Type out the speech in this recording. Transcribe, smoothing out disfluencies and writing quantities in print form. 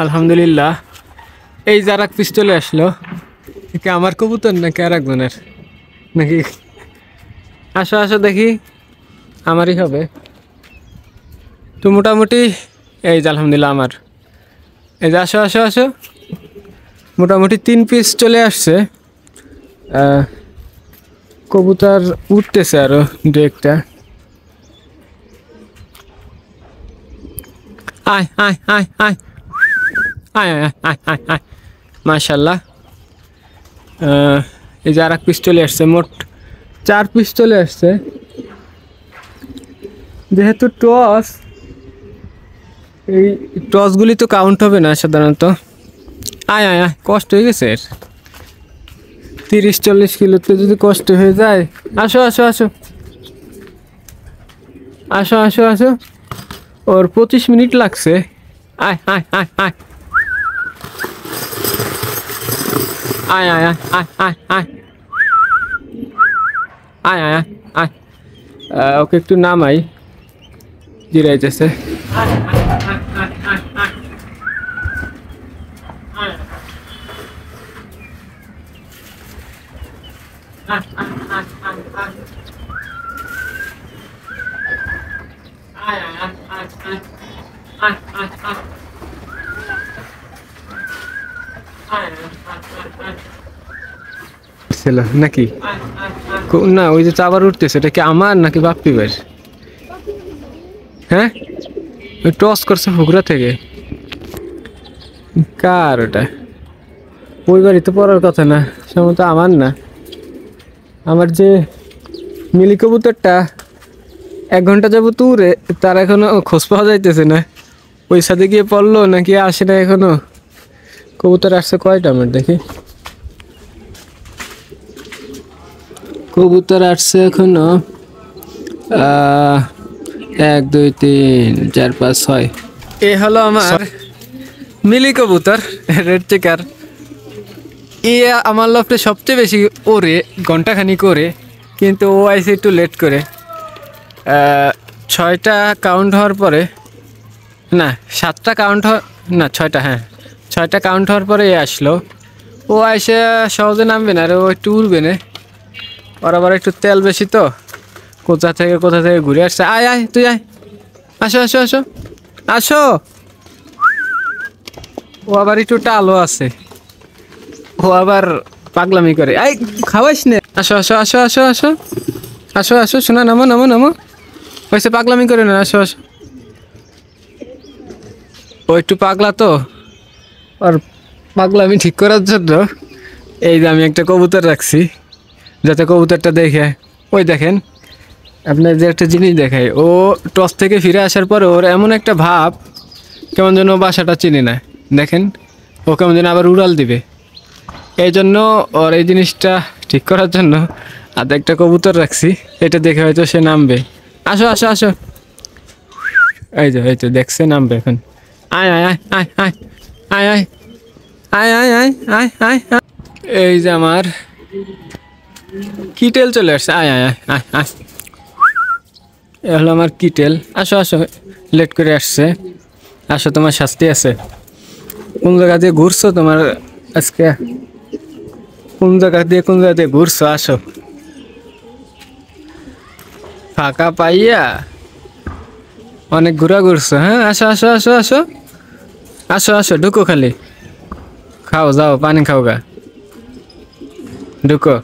আলহামদুলিল্লাহ এই যার এক পিস চলে আসলো। কি আমার কবুতর নাকি আর একজনের নাকি? আসো আসো দেখি, আমারই হবে তো মোটামুটি। এই যে আলহামদুলিল্লাহ আমার। এই যে আসো আসো আসো, মোটামুটি 3 পিস চলে আসছে। কবুতর উঠতেছে আরো 2-1টা। আয় আয় আয় আয় আয় আয় আয় আয় আয়, মাশাল্লাহ। এই যে আর এক পিস চলে আসছে, মোট 4 পিস চলে আসছে। যেহেতু টস, এই টসগুলি তো কাউন্ট হবে না সাধারণত। আয় আয় আয়, কষ্ট হয়ে গেছে এর। 30-40 কিলোতে যদি কষ্ট হয়ে যায়। আসো আসো আসো আসো আসো আসো, ওর 25 মিনিট লাগছে। আয় আয় আয় আয় আয় আয় আয় আয় আয় আয় আয় আয়। ওকে একটু নামাই, জিরাইতেছে। ছিল নাকি না? ওই যে চাবার উঠতেছে, এটা কি আমার নাকি বাপ্পি ভাই? হ্যাঁ, ওই টস করছে ফুকরা থেকে। কার ওটা? ওই বাড়িতে পড়ার কথা না, সম্ভবত আমার না। আমার যে মিলি কবুতরটা 1 ঘন্টা যাবত উড়ে, তার এখনো খোঁজ পাওয়া যাইতেছে না। ওই সাথে গিয়ে পড়লো নাকি আসে না এখনো। কবুতর আসছে কয়টা আমার দেখি। কবুতর আসছে এখনো 1 2 3 4 5 6। এ হলো আমার মিলি কবুতর রেড চেকার। এ আমার লফটে সবচেয়ে বেশি ওরে, ঘন্টাখানিক ওরে, কিন্তু ও আইসে একটু লেট করে। 6টা কাউন্ট হওয়ার পরে, না 7টা কাউন্ট না 6টা, হ্যাঁ 6টা কাউন্ট হওয়ার পরে এ আসলো। ও আইসে সহজে নামবে না, আর ও একটু উড়বে না। ওর আবার একটু তেল বেশি তো, কোথা থেকে ঘুরে আসছে। আয় আয় তুই আয়, আসো আসো আসো আসো। ও আবার একটু টালও আছে, ও আবার পাগলামি করে। আই খাওয়াইস না, আসো আসো আসো আসো আসো আসো আসো শোনা, নামো নামো নামো। হয়েছে পাগলামি করে না, আসো আসো। ও একটু পাগলা তো, আর পাগলামি ঠিক করার জন্য এই যে আমি একটা কবুতর রাখছি, যাতে কবুতরটা দেখে। ওই দেখেন, আপনার যে একটা জিনিস দেখায়, ও টস থেকে ফিরে আসার পরে ওর এমন একটা ভাব, কেমন যেন বাসাটা চিনি না। দেখেন ও কেমন যেন আবার উড়াল দিবে। এই জন্য ওর এই জিনিসটা ঠিক করার জন্য আর একটা কবুতর রাখছি, এটা দেখে হয়তো সে নামবে। আসো আসো আসো, এই তো দেখছে নামবে এখন। আয় আয় আয় আয় আয় আয় আয় আয় আয় আয় আয় আয়। এই যে আমার কিটেল চলে আসছে। আয় আয় আয় আয় আয়, এ হলো আমার কিটেল। আসো আসো, লেট করে আসছে। আসো, তোমার শাস্তি আছে। কোন জায়গা দিয়ে ঘুরছো তোমার আজকে? কোন জায়গা দিয়ে ঘুরছো? আসো, ফাঁকা পাইয়া অনেক ঘোরা ঘুরছো। হ্যাঁ আসো আসো আসো আসো আসো আসো, ঢুকো, খালি খাও, যাও পানি খাও গা, ঢুকো।